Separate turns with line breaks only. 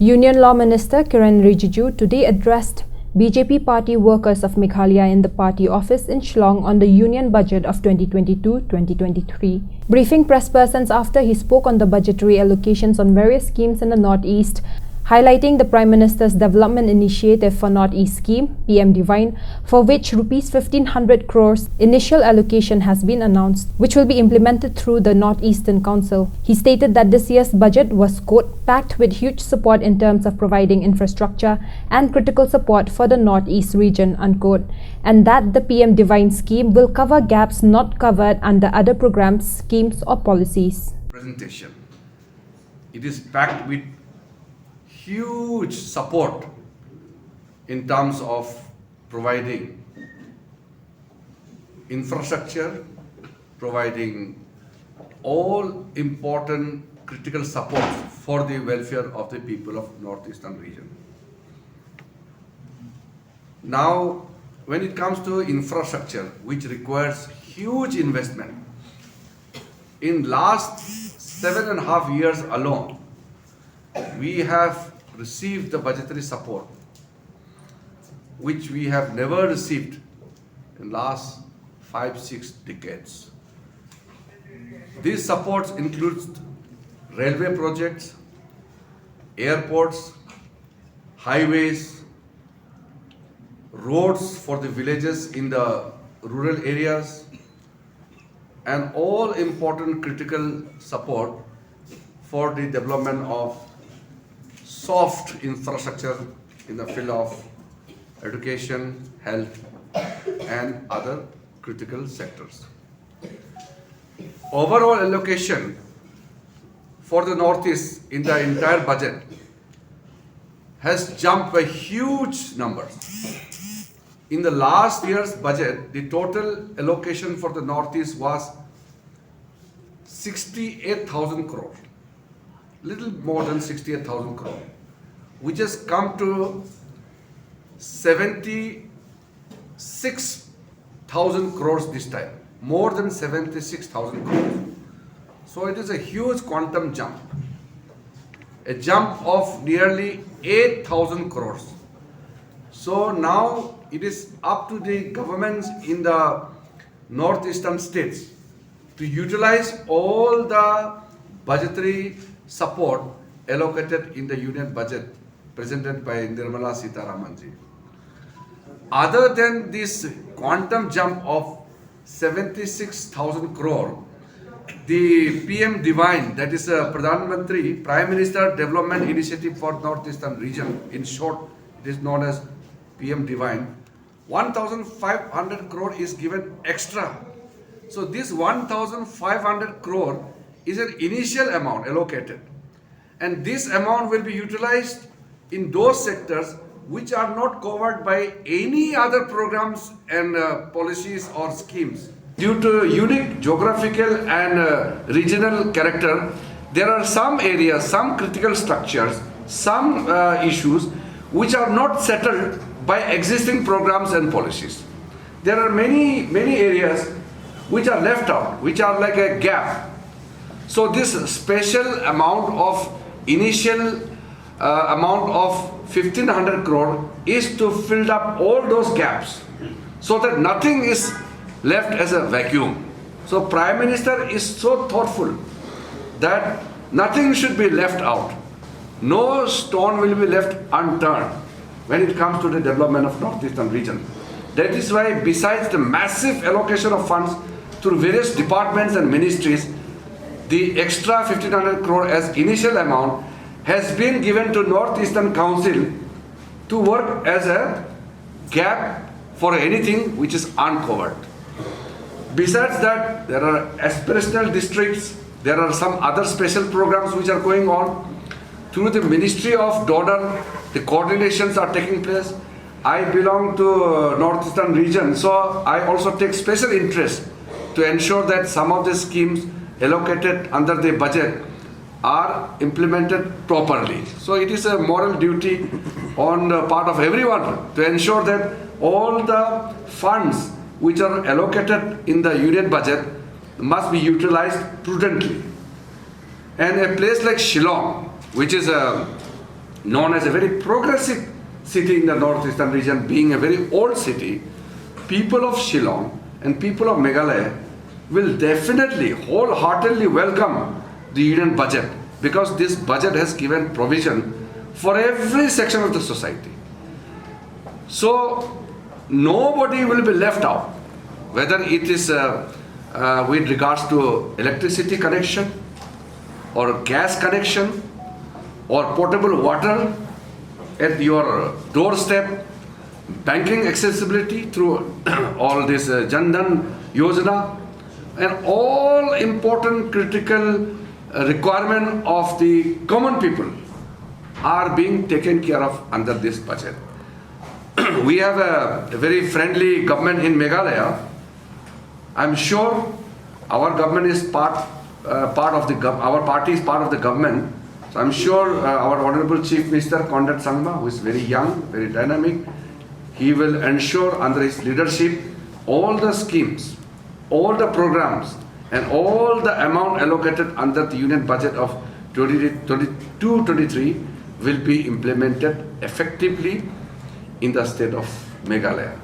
Union Law Minister Kiren Rijiju today addressed BJP party workers of Meghalaya in the party office in Shillong on the union budget of 2022-2023. Briefing press persons after he spoke on the budgetary allocations on various schemes in the Northeast, highlighting the Prime Minister's development initiative for Northeast scheme, PM DevINE, for which Rs 1,500 crores initial allocation has been announced, which will be implemented through the Northeastern Council. He stated that this year's budget was, quote, packed with huge support in terms of providing infrastructure and critical support for the Northeast region, unquote, and that the PM DevINE scheme will cover gaps not covered under other programs, schemes or policies.
Presentation. It is packed with huge support in terms of providing infrastructure, providing all important critical support for the welfare of the people of Northeastern region. Now, when it comes to infrastructure, which requires huge investment, in last 7.5 years alone, we have received the budgetary support which we have never received in last 5-6 decades. These supports includes railway projects, airports, highways, roads for the villages in the rural areas, and all important critical support for the development of soft infrastructure in the field of education, health, and other critical sectors. Overall allocation for the Northeast in the entire budget has jumped by huge numbers. In the last year's budget, the total allocation for the Northeast was 68,000 crore. Little more than 68,000 crore, which has come to 76,000 crores this time, more than 76,000 crores. So it is a huge quantum jump, a jump of nearly 8,000 crores. So now it is up to the governments in the northeastern states to utilize all the budgetary support allocated in the union budget presented by Nirmala Sitharamanji. Other than this quantum jump of 76,000 crore, the PM DevINE, that is a Pradhan Mantri, Prime Minister Development Initiative for Northeastern Region, in short, it is known as PM DevINE, 1,500 crore is given extra. So this 1,500 crore is an initial amount allocated, and this amount will be utilized in those sectors which are not covered by any other programs and policies or schemes. Due to unique geographical and regional character, there are some areas, some critical structures, some issues which are not settled by existing programs and policies. There are many areas which are left out, which are like a gap. So this special amount of initial amount of 1,500 crore is to fill up all those gaps so that nothing is left as a vacuum. So Prime Minister is so thoughtful that nothing should be left out. No stone will be left unturned when it comes to the development of Northeastern region. That is why, besides the massive allocation of funds through various departments and ministries, the extra 1,500 crore as initial amount has been given to Northeastern Council to work as a gap for anything which is uncovered. Besides that, there are aspirational districts, there are some other special programs which are going on. Through the Ministry of Donor, the coordinations are taking place. I belong to Northeastern region, so I also take special interest to ensure that some of the schemes allocated under the budget are implemented properly. So it is a moral duty on the part of everyone to ensure that all the funds which are allocated in the union budget must be utilized prudently. And a place like Shillong, which is a known as a very progressive city in the northeastern region, being a very old city, people of Shillong and people of Meghalaya will definitely wholeheartedly welcome the union budget, because this budget has given provision for every section of the society. So nobody will be left out, whether it is with regards to electricity connection or gas connection or potable water at your doorstep, banking accessibility through all this Jan Dhan Yojana, and all important critical requirement of the common people are being taken care of under this budget. We have a very friendly government in Meghalaya. I'm sure our government is part of the our party is part of the government. So I'm sure our Honorable Chief Minister Conrad Sangma, who is very young, very dynamic, he will ensure under his leadership all the schemes, all the programs, and all the amount allocated under the union budget of 2022-23 will be implemented effectively in the state of Meghalaya.